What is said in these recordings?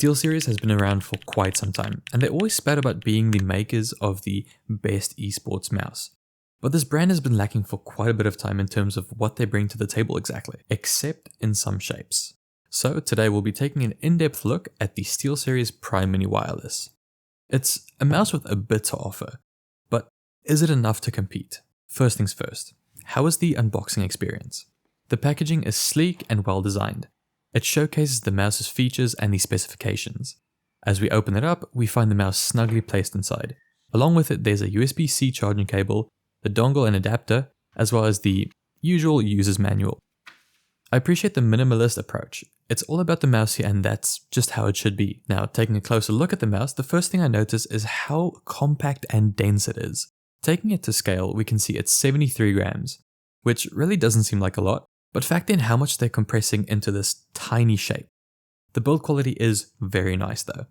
Steelseries has been around for quite some time, and they always spout about being the makers of the best esports mouse. But this brand has been lacking for quite a bit of time in terms of what they bring to the table exactly, except in some shapes. So today we'll be taking an in-depth look at the Steelseries Prime Mini Wireless. It's a mouse with a bit to offer, but is it enough to compete? First things first, how is the unboxing experience? The packaging is sleek and well designed. It showcases the mouse's features and the specifications. As we open it up, we find the mouse snugly placed inside. Along with it, there's a USB-C charging cable, the dongle and adapter, as well as the usual user's manual. I appreciate the minimalist approach. It's all about the mouse here, and that's just how it should be. Now, taking a closer look at the mouse, the first thing I notice is how compact and dense it is. Taking it to scale, we can see it's 73 grams, which really doesn't seem like a lot, but factor in how much they're compressing into this tiny shape. The build quality is very nice though.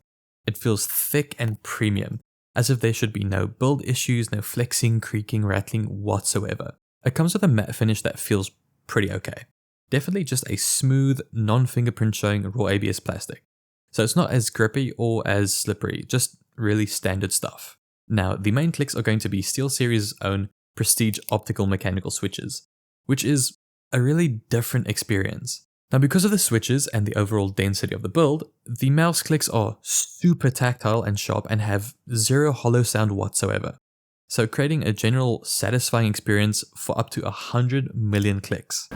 It feels thick and premium, as if there should be no build issues, no flexing, creaking, rattling whatsoever. It comes with a matte finish that feels pretty okay. Definitely just a smooth, non-fingerprint showing raw ABS plastic. So it's not as grippy or as slippery, just really standard stuff. Now, the main clicks are going to be Steelseries' own Prestige optical mechanical switches, which is a really different experience. Now, because of the switches and the overall density of the build, the mouse clicks are super tactile and sharp and have zero hollow sound whatsoever. So creating a general satisfying experience for up to 100 million clicks.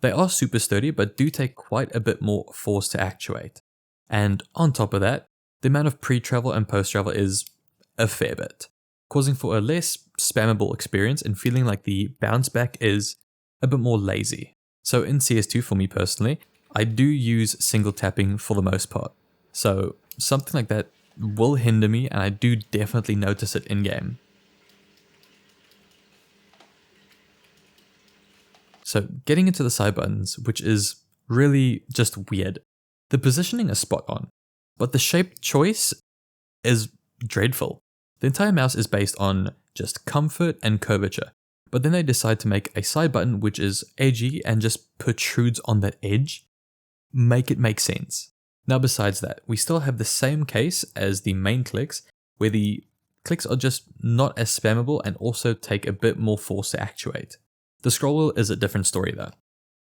They are super sturdy, but do take quite a bit more force to actuate. And on top of that, the amount of pre-travel and post-travel is a fair bit, causing for a less spammable experience and feeling like the bounce back is a bit more lazy. So in CS2 for me personally, I do use single tapping for the most part. So something like that will hinder me, and I do definitely notice it in game. So getting into the side buttons, which is really just weird. The positioning is spot on, but the shape choice is dreadful. The entire mouse is based on just comfort and curvature, but then they decide to make a side button which is edgy and just protrudes on that edge. Make it make sense. Now besides that, we still have the same case as the main clicks, where the clicks are just not as spammable and also take a bit more force to actuate. The scroll wheel is a different story though.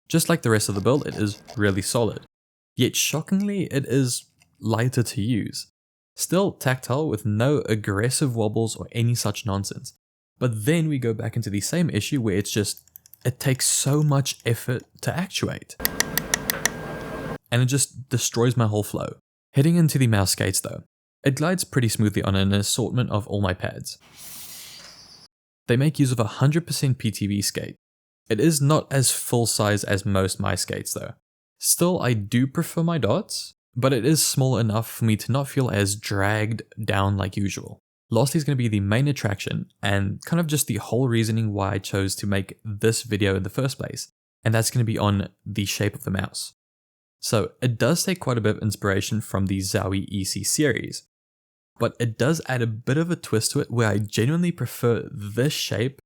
Just like the rest of the build, it is really solid. Yet shockingly, it is lighter to use. Still tactile with no aggressive wobbles or any such nonsense. But then we go back into the same issue where it takes so much effort to actuate. And it just destroys my whole flow. Heading into the mouse skates though, it glides pretty smoothly on an assortment of all my pads. They make use of a 100% PTV skate. It is not as full size as most my skates though. Still, I do prefer my dots, but it is small enough for me to not feel as dragged down like usual. Lastly is going to be the main attraction and kind of just the whole reasoning why I chose to make this video in the first place, and that's going to be on the shape of the mouse. So it does take quite a bit of inspiration from the Zowie EC series, but it does add a bit of a twist to it where I genuinely prefer this shape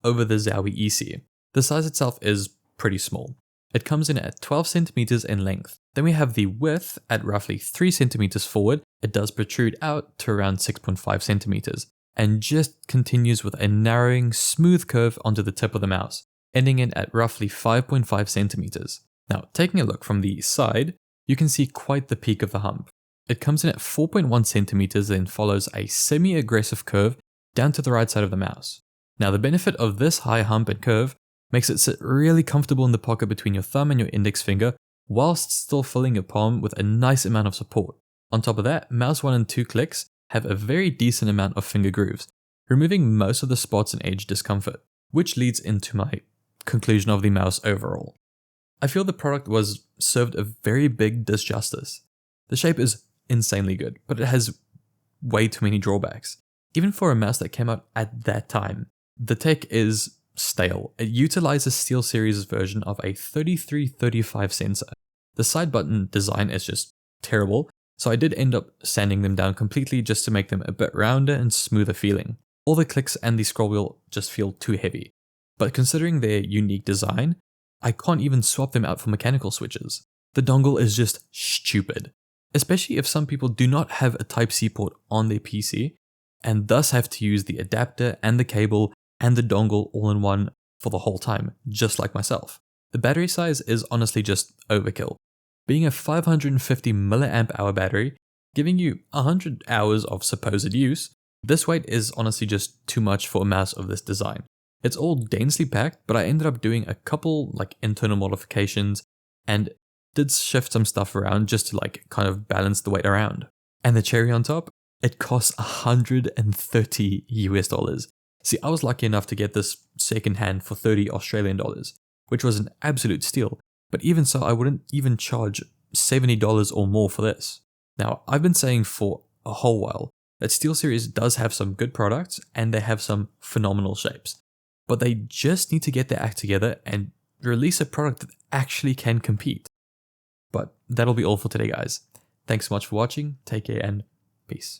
over the Zowie EC. The size itself is pretty small. It comes in at 12 centimeters in length. Then we have the width at roughly 3 centimeters forward. It does protrude out to around 6.5 centimeters and just continues with a narrowing, smooth curve onto the tip of the mouse, ending it at roughly 5.5 centimeters. Now, taking a look from the side, you can see quite the peak of the hump. It comes in at 4.1 centimeters, then follows a semi-aggressive curve down to the right side of the mouse. Now, the benefit of this high hump and curve makes it sit really comfortable in the pocket between your thumb and your index finger, whilst still filling your palm with a nice amount of support. On top of that, mouse 1 and 2 clicks have a very decent amount of finger grooves, removing most of the spots and edge discomfort, which leads into my conclusion of the mouse overall. I feel the product was served a very big disjustice. The shape is insanely good, but it has way too many drawbacks. Even for a mouse that came out at that time, the tech is stale. It utilizes Steelseries' version of a 3335 sensor. The side button design is just terrible, so I did end up sanding them down completely just to make them a bit rounder and smoother feeling. All the clicks and the scroll wheel just feel too heavy. But considering their unique design, I can't even swap them out for mechanical switches. The dongle is just stupid, especially if some people do not have a Type-C port on their PC and thus have to use the adapter and the cable and the dongle all in one for the whole time, just like myself. The battery size is honestly just overkill. Being a 550 mAh battery, giving you 100 hours of supposed use, this weight is honestly just too much for a mouse of this design. It's all densely packed, but I ended up doing a couple internal modifications and did shift some stuff around just to kind of balance the weight around. And the cherry on top, it costs $130 US. See, I was lucky enough to get this secondhand for 30 Australian dollars, which was an absolute steal. But even so, I wouldn't even charge $70 or more for this. Now, I've been saying for a whole while that Steelseries does have some good products and they have some phenomenal shapes. But they just need to get their act together and release a product that actually can compete. But that'll be all for today, guys. Thanks so much for watching, take care, and peace.